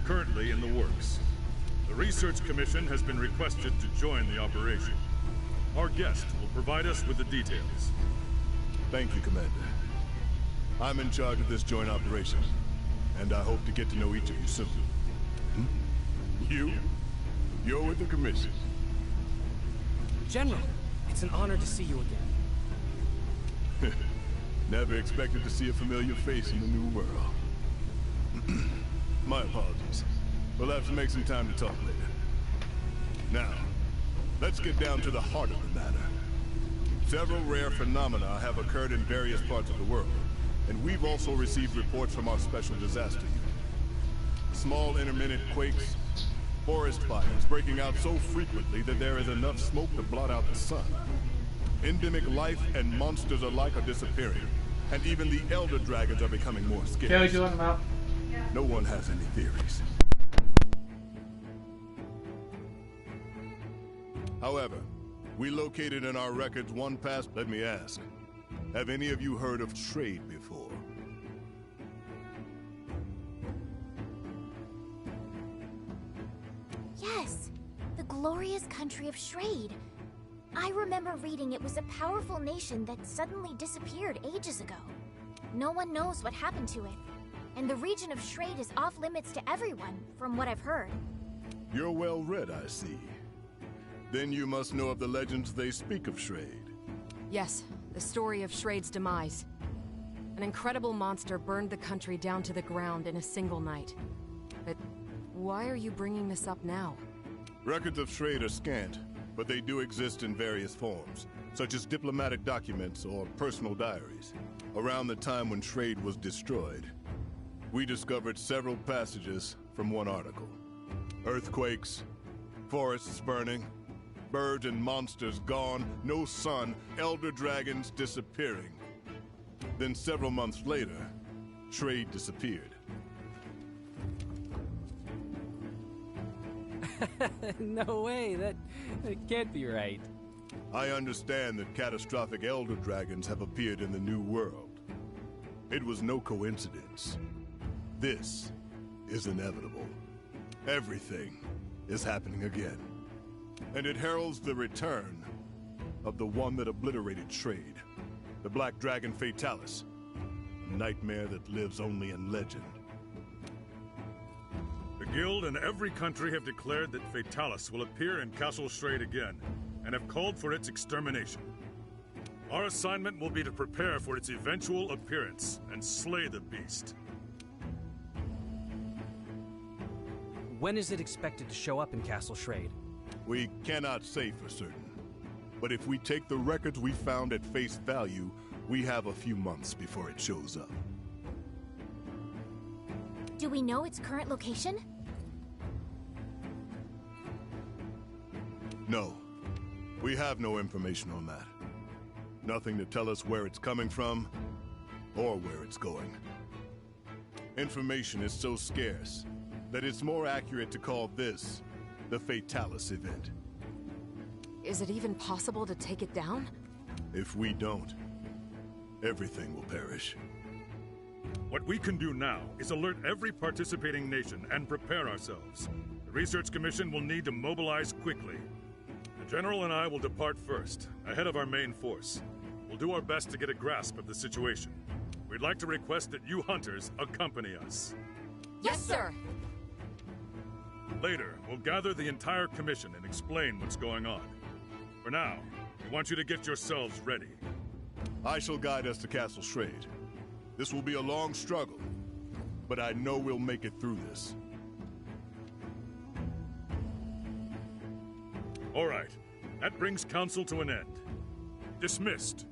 currently in the works. The Research Commission has been requested to join the operation. Our guest will provide us with the details. Thank you, Commander. I'm in charge of this joint operation, and I hope to get to know each of you soon. You? You're with the Commission. General, it's an honor to see you again. Never expected to see a familiar face in the new world. My apologies. We'll have to make some time to talk later. Now, let's get down to the heart of the matter. Several rare phenomena have occurred in various parts of the world, and we've also received reports from our special disaster unit. Small intermittent quakes, forest fires breaking out so frequently that there is enough smoke to blot out the sun. Endemic life and monsters alike are disappearing, and even the elder dragons are becoming more scarce. No one has any theories. However, we located in our records one past. Let me ask, have any of you heard of trade before? Yes, the glorious country of Shrade. I remember reading it was a powerful nation that suddenly disappeared ages ago. No one knows what happened to it, and the region of Shrade is off limits to everyone, from what I've heard. You're well read, I see. Then you must know of the legends they speak of Shrade. Yes, the story of Shrade's demise. An incredible monster burned the country down to the ground in a single night. But why are you bringing this up now? Records of Shrade are scant, but they do exist in various forms, such as diplomatic documents or personal diaries. Around the time when Shrade was destroyed, we discovered several passages from one article. Earthquakes, forests burning, birds and monsters gone, no sun, elder dragons disappearing. Then several months later, Shrade disappeared. No way, that can't be right. I understand that catastrophic elder dragons have appeared in the New World. It was no coincidence. This is inevitable. Everything is happening again. And it heralds the return of the one that obliterated Shrade, the Black Dragon Fatalis, a nightmare that lives only in legend. The Guild and every country have declared that Fatalis will appear in Castle Shrade again, and have called for its extermination. Our assignment will be to prepare for its eventual appearance and slay the beast. When is it expected to show up in Castle Shrade? We cannot say for certain, but if we take the records we found at face value, we have a few months before it shows up. Do we know its current location? No. We have no information on that. Nothing to tell us where it's coming from, or where it's going. Information is so scarce that it's more accurate to call this the Fatalis event. Is it even possible to take it down? If we don't, everything will perish. What we can do now is alert every participating nation and prepare ourselves. The Research Commission will need to mobilize quickly. The General and I will depart first, ahead of our main force. We'll do our best to get a grasp of the situation. We'd like to request that you hunters accompany us. Yes, sir! Later, we'll gather the entire Commission and explain what's going on. For now, we want you to get yourselves ready. I shall guide us to Castle Shrade. This will be a long struggle, but I know we'll make it through this. All right, that brings Council to an end. Dismissed.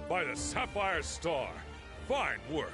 By the Sapphire Star. Fine work.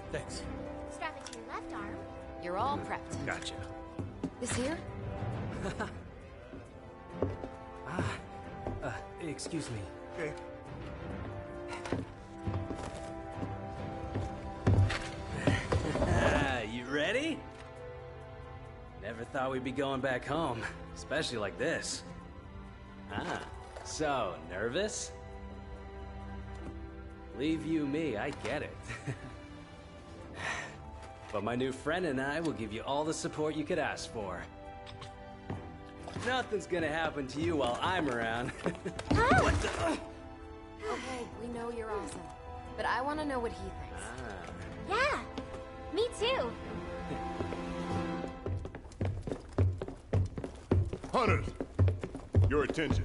Thanks. Strap it to your left arm. You're all prepped. Gotcha. This here? Excuse me. Okay. You ready? Never thought we'd be going back home, especially like this. So, nervous? Leave you me, I get it. But my new friend and I will give you all the support you could ask for. Nothing's gonna happen to you while I'm around. What the? Okay, we know you're awesome. But I want to know what he thinks. Yeah, me too. Hunters, your attention.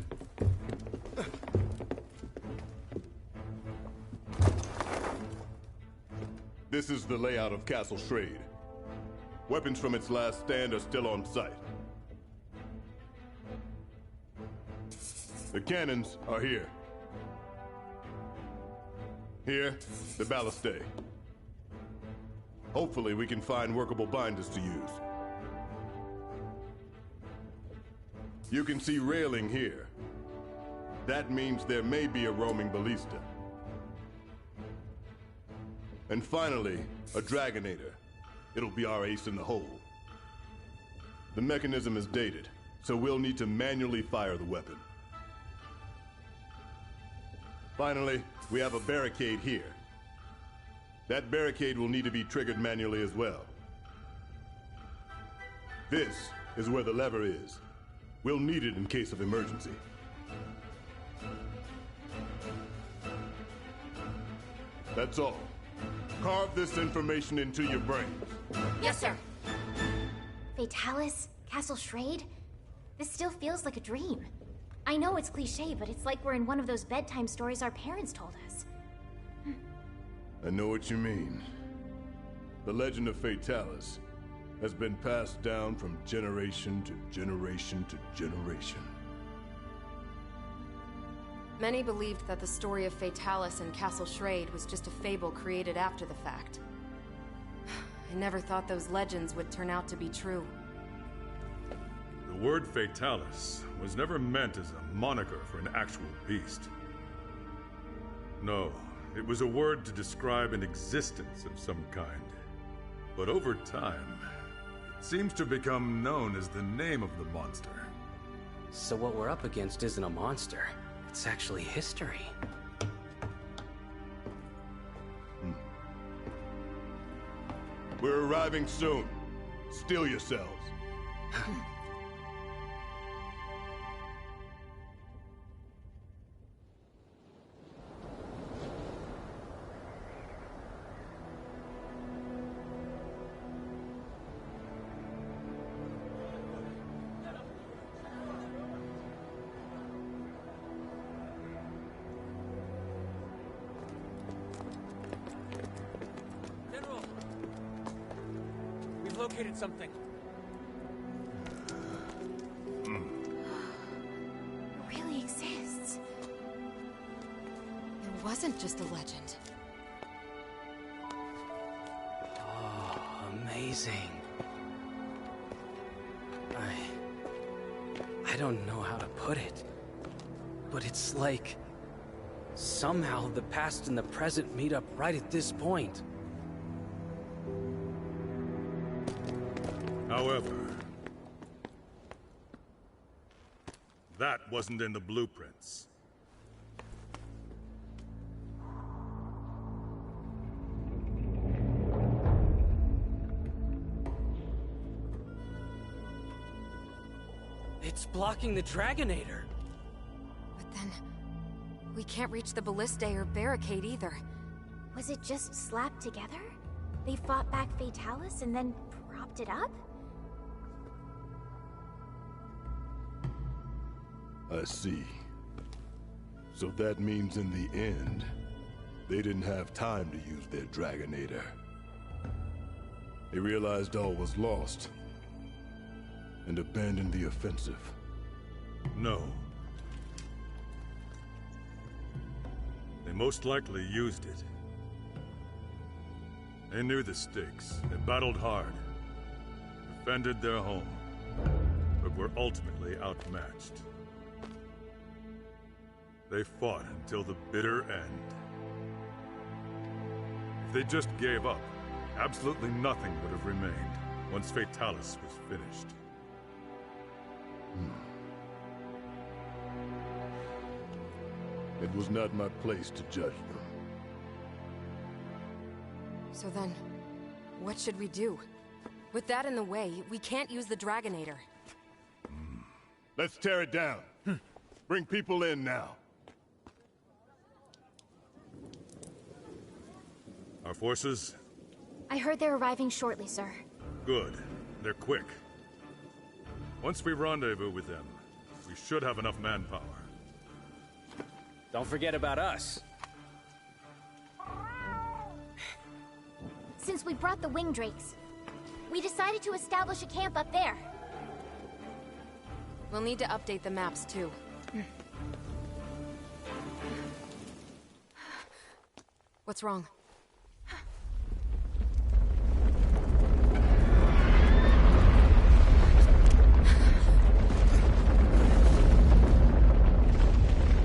This is the layout of Castle Shrade. Weapons from its last stand are still on site. The cannons are here. Here, the ballistae. Hopefully we can find workable binders to use. You can see railing here. That means there may be a roaming ballista. And finally, a Dragonator. It'll be our ace in the hole. The mechanism is dated, so we'll need to manually fire the weapon. Finally, we have a barricade here. That barricade will need to be triggered manually as well. This is where the lever is. We'll need it in case of emergency. That's all. Carve this information into your brains. Yes, sir. Fatalis, Castle Shrade? This still feels like a dream. I know it's cliché, but it's like we're in one of those bedtime stories our parents told us. I know what you mean. The legend of Fatalis has been passed down from generation to generation to generation. Many believed that the story of Fatalis and Castle Shrade was just a fable created after the fact. I never thought those legends would turn out to be true. The word Fatalis was never meant as a moniker for an actual beast. No, it was a word to describe an existence of some kind. But over time, it seems to become known as the name of the monster. So what we're up against isn't a monster. It's actually history. We're arriving soon. Steel yourselves. We've located something. It really exists. It wasn't just a legend. Oh, amazing. I don't know how to put it, but it's like somehow the past and the present meet up right at this point. However, that wasn't in the blueprints. It's blocking the Dragonator. But then, we can't reach the ballistae or barricade either. Was it just slapped together? They fought back Fatalis and then propped it up? I see. So that means in the end, they didn't have time to use their Dragonator. They realized all was lost and abandoned the offensive. No. They most likely used it. They knew the stakes. They battled hard, defended their home, but were ultimately outmatched. They fought until the bitter end. If they just gave up, absolutely nothing would have remained once Fatalis was finished. It was not my place to judge them. So then, what should we do? With that in the way, we can't use the Dragonator. Let's tear it down. Bring people in now. Our forces? I heard they're arriving shortly, sir. Good. They're quick. Once we rendezvous with them, we should have enough manpower. Don't forget about us. Since we brought the wing drakes, we decided to establish a camp up there. We'll need to update the maps, too. What's wrong?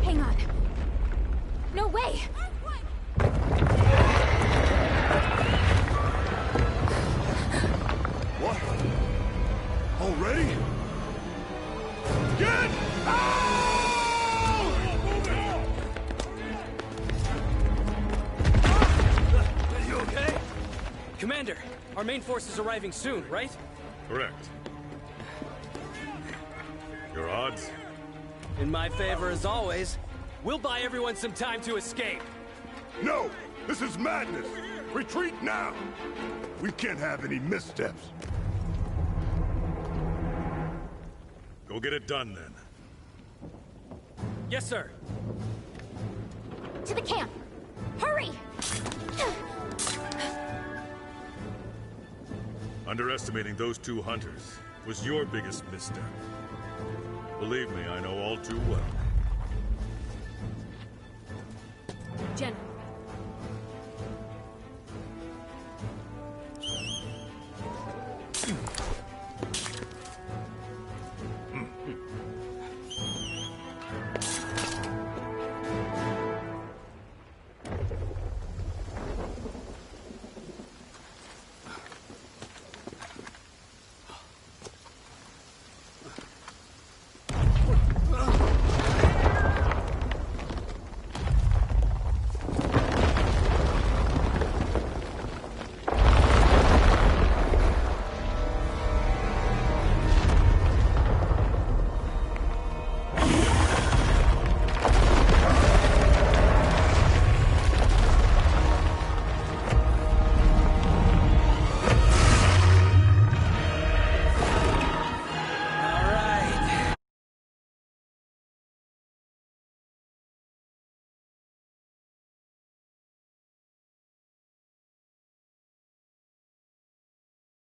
Hang on. No way! What? Already? Get out! You okay? Commander, our main force is arriving soon, right? Correct. Your odds? In my favor as always. We'll buy everyone some time to escape. No! This is madness! Retreat now! We can't have any missteps. Go get it done, then. Yes, sir. To the camp! Hurry! Underestimating those two hunters was your biggest misstep. Believe me, I know all too well. General,